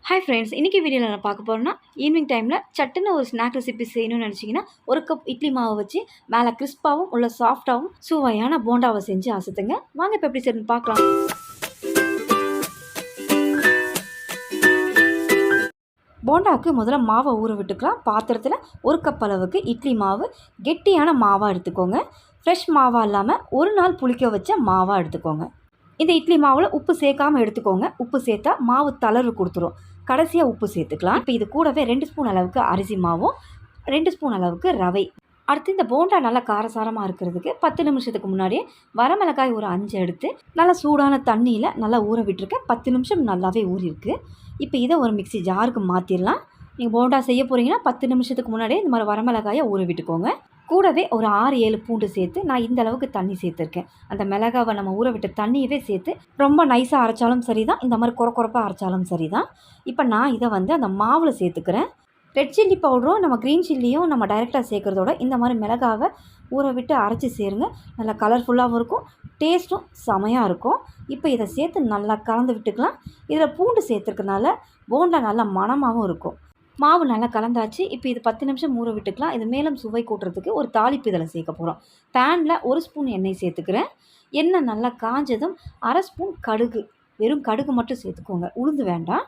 Hi friends, இன்றைக்கி வீடியோவில் நான் பார்க்க போகிறோன்னா ஈவினிங் டைமில் சட்டுன்னு ஒரு ஸ்நாக் ரெசிபி செய்யணும்னு நினச்சிங்கன்னா ஒரு கப் இட்லி மாவை வச்சு மேலே கிறிஸ்பாகவும் உள்ள சாஃப்டாகவும் சுவையான போண்டாவை செஞ்சு அசத்துங்க. வாங்க இப்போ எப்படி செய்யணும்னு பார்க்கலாம். போண்டாவுக்கு முதல்ல மாவை ஊற விட்டுக்கலாம். பாத்திரத்தில் ஒரு கப் அளவுக்கு இட்லி மாவு கெட்டியான மாவாக எடுத்துக்கோங்க. ஃப்ரெஷ் மாவாக இல்லாமல் ஒரு நாள் புளிக்க வச்ச மாவாக எடுத்துக்கோங்க. இந்த இட்லி மாவில் உப்பு சேர்க்காமல் எடுத்துக்கோங்க. உப்பு சேர்த்தா மாவு தளர்வு கொடுத்துரும். கடைசியாக உப்பு சேர்த்துக்கலாம். இப்போ இது கூடவே 2 ஸ்பூன் அளவுக்கு அரிசி மாவும் 2 ஸ்பூன் அளவுக்கு ரவை. அடுத்து இந்த போண்டா நல்லா காரசாரமாக இருக்கிறதுக்கு 10 நிமிஷத்துக்கு முன்னாடியே வரமிளகாய் ஒரு 5 எடுத்து நல்லா சூடான தண்ணியில் நல்லா ஊற விட்டுருக்கேன். 10 நிமிஷம் நல்லாவே ஊறிருக்கு. இப்போ இதை ஒரு மிக்ஸி ஜாருக்கு மாற்றிடலாம். நீங்கள் போண்டா செய்ய போகிறீங்கன்னா 10 நிமிஷத்துக்கு முன்னாடியே இந்த மாதிரி வரமிளகாயை ஊற விட்டுக்கோங்க. கூடவே ஒரு 6-7 பூண்டு சேர்த்து நான் இந்த அளவுக்கு தண்ணி சேர்த்துருக்கேன். அந்த மிளகாவை நம்ம ஊற விட்ட தண்ணியவே சேர்த்து ரொம்ப நைஸாக அரைச்சாலும் சரி தான், இந்த மாதிரி குறப்பாக அரைச்சாலும் சரி தான். இப்போ நான் இதை அந்த மாவில் சேர்த்துக்கிறேன். ரெட் சில்லி பவுடரும் நம்ம க்ரீன் சில்லியும் நம்ம டைரெக்டாக சேர்க்குறதோட இந்த மாதிரி மிளகாவை ஊற விட்டு அரைச்சி சேருங்க. நல்லா கலர்ஃபுல்லாகவும் இருக்கும், டேஸ்ட்டும் செமையாக இருக்கும். இப்போ இதை சேர்த்து நல்லா கலந்து விட்டுக்கலாம். இதில் பூண்டு சேர்த்துருக்கனால போண்டா நல்லா மணமாகவும் இருக்கும். மாவு நல்லா கலந்தாச்சு. இப்போ இது 10 நிமிஷம் ஊற விட்டுக்கலாம். இது மேலும் சுவை கூட்டுறதுக்கு ஒரு தாளிப்பு இதில் சேர்க்க போகிறோம். பேனில் 1 ஸ்பூன் எண்ணெய் சேர்த்துக்கிறேன். எண்ணெய் நல்லா காஞ்சதும் 1/2 ஸ்பூன் கடுகு, வெறும் கடுகு மட்டும் சேர்த்துக்கோங்க, உளுந்து வேண்டாம்.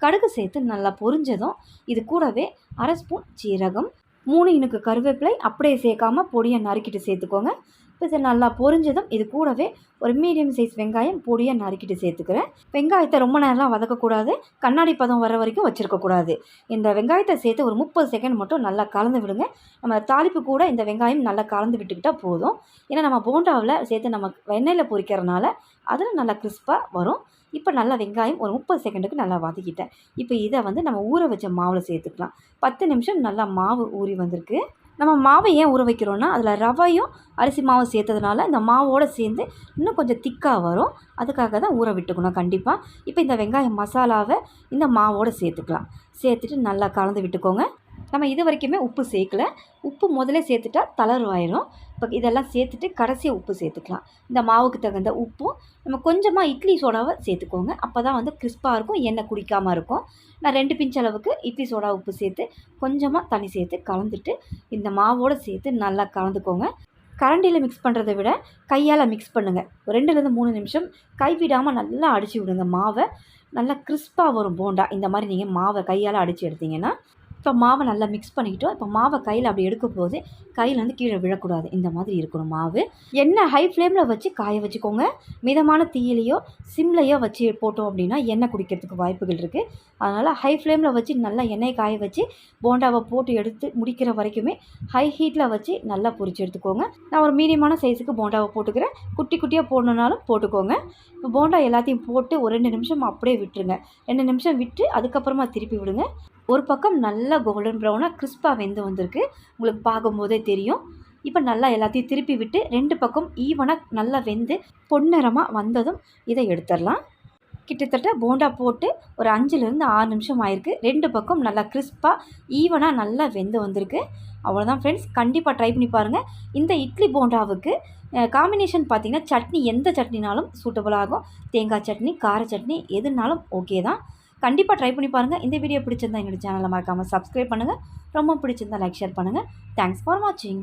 கடுகு சேர்த்து நல்லா பொரிஞ்சதும் இது கூடவே 1/2 ஸ்பூன் சீரகம், 3 இனுக்கு கருவேப்பிலை அப்படியே சேர்க்காமல் பொடியை நறுக்கிட்டு சேர்த்துக்கோங்க. இப்போ இது நல்லா பொரிஞ்சதும் இது கூடவே ஒரு மீடியம் சைஸ் வெங்காயம் பொடியை நறுக்கிட்டு சேர்த்துக்கிறேன். வெங்காயத்தை ரொம்ப நேரம்லாம் வதக்கக்கூடாது, கண்ணாடி பதம் வர வரைக்கும் வச்சுருக்கக்கூடாது. இந்த வெங்காயத்தை சேர்த்து ஒரு 30 செகண்ட் மட்டும் நல்லா கலந்து விடுங்க. நம்ம தாளிப்பு கூட இந்த வெங்காயம் நல்லா கலந்து விட்டுக்கிட்டால் போதும். ஏன்னா நம்ம போண்டாவில் சேர்த்து நம்ம எண்ணெயில் பொரிக்கிறனால அதில் நல்லா கிறிஸ்பாக வரும். இப்போ நல்லா வெங்காயம் ஒரு 30 செகண்டுக்கு நல்லா வதக்கிட்டேன். இப்போ இதை நம்ம ஊற வச்ச மாவில் சேர்த்துக்கலாம். 10 நிமிஷம் நல்லா மாவு ஊறி வந்திருக்கு. நம்ம மாவை ஏன் ஊற வைக்கிறோன்னா அதில் ரவையும் அரிசி மாவும் சேர்த்ததுனால இந்த மாவோடு சேர்ந்து இன்னும் கொஞ்சம் திக்காக வரும். அதுக்காக தான் ஊற விட்டுக்கணும் கண்டிப்பாக. இப்போ இந்த வெங்காயம் மசாலாவை இந்த மாவோடு சேர்த்துக்கலாம். சேர்த்துட்டு நல்லா கலந்து விட்டுக்கோங்க. நம்ம இது வரைக்குமே உப்பு சேர்க்கலை. உப்பு முதலே சேர்த்துட்டா தளர்வாயிரும். இப்போ இதெல்லாம் சேர்த்துட்டு கடைசியாக உப்பு சேர்த்துக்கலாம். இந்த மாவுக்கு தகுந்த உப்பும் நம்ம கொஞ்சமாக இட்லி சோடாவை சேர்த்துக்கோங்க. அப்போ தான் கிறிஸ்பாக இருக்கும், எண்ணெய் குடிக்காமல் இருக்கும். நான் 2 பிஞ்ச் அளவுக்கு இட்லி சோடா உப்பு சேர்த்து கொஞ்சமாக தண்ணி சேர்த்து கலந்துட்டு இந்த மாவோடு சேர்த்து நல்லா கலந்துக்கோங்க. கரண்டியில் மிக்ஸ் பண்ணுறதை விட கையால் மிக்ஸ் பண்ணுங்கள். ஒரு 2-3 நிமிஷம் கைவிடாமல் நல்லா அடித்து விடுங்க. மாவை நல்லா கிறிஸ்பாக வரும் போண்டா. இந்த மாதிரி நீங்கள் மாவை கையால் அடித்து எடுத்திங்கன்னா. இப்போ மாவை நல்லா மிக்ஸ் பண்ணிக்கிட்டோம். இப்போ மாவை கையில் அப்படி எடுக்கும் போது கையில் கீழே விழக்கூடாது. இந்த மாதிரி இருக்கணும் மாவு. எண்ணெய் ஹை ஃப்ளேமில் வச்சு காய வச்சுக்கோங்க. மிதமான தீயிலையோ சிம்லையோ வச்சு போட்டோம் அப்படின்னா எண்ணெய் குடிக்கிறதுக்கு வாய்ப்புகள் இருக்குது. அதனால் ஹை ஃப்ளேமில் வச்சு நல்லா எண்ணெய் காய வச்சு போண்டாவை போட்டு எடுத்து முடிக்கிற வரைக்குமே ஹை ஹீட்டில் வச்சு நல்லா பொரிச்சு எடுத்துக்கோங்க. நான் ஒரு மீடியமான சைஸுக்கு போண்டாவை போட்டுக்கிறேன். குட்டி குட்டியாக போடணுன்னாலும் போட்டுக்கோங்க. இப்போ போண்டா எல்லாத்தையும் போட்டு ஒரு 2 நிமிஷம் அப்படியே விட்டுருங்க. 2 நிமிஷம் விட்டு அதுக்கப்புறமா திருப்பி விடுங்க. ஒரு பக்கம் நல்லா கோல்டன் ப்ரௌனாக கிறிஸ்பாக வெந்து வந்திருக்கு, உங்களுக்கு பார்க்கும்போதே தெரியும். இப்போ நல்லா எல்லாத்தையும் திருப்பி விட்டு 2 பக்கம் ஈவனாக நல்லா வெந்து பொன்னிறமாக வந்ததும் இதை எடுத்துடலாம். கிட்டத்தட்ட போண்டா போட்டு ஒரு 5-6 நிமிஷம் ஆயிருக்கு. 2 பக்கம் நல்லா கிறிஸ்பாக ஈவனாக நல்லா வெந்து வந்திருக்கு. அவ்வளோதான் ஃப்ரெண்ட்ஸ், கண்டிப்பாக ட்ரை பண்ணி பாருங்கள். இந்த இட்லி போண்டாவுக்கு காம்பினேஷன் பார்த்திங்கன்னா சட்னி எந்த சட்னினாலும் சூட்டபுள் ஆகும். தேங்காய் சட்னி, கார சட்னி எதுனாலும் ஓகே தான். கண்டிப்பாக ட்ரை பண்ணி பாருங்கள். இந்த வீடியோ பிடிச்சிருந்தா என்னோடய சேனலை மறக்காமல் சப்ஸ்கிரைப் பண்ணுங்கள். ரொம்ப பிடிச்சிருந்தா லைக் ஷேர் பண்ணுங்கள். தேங்க்ஸ் ஃபார் வாட்சிங்.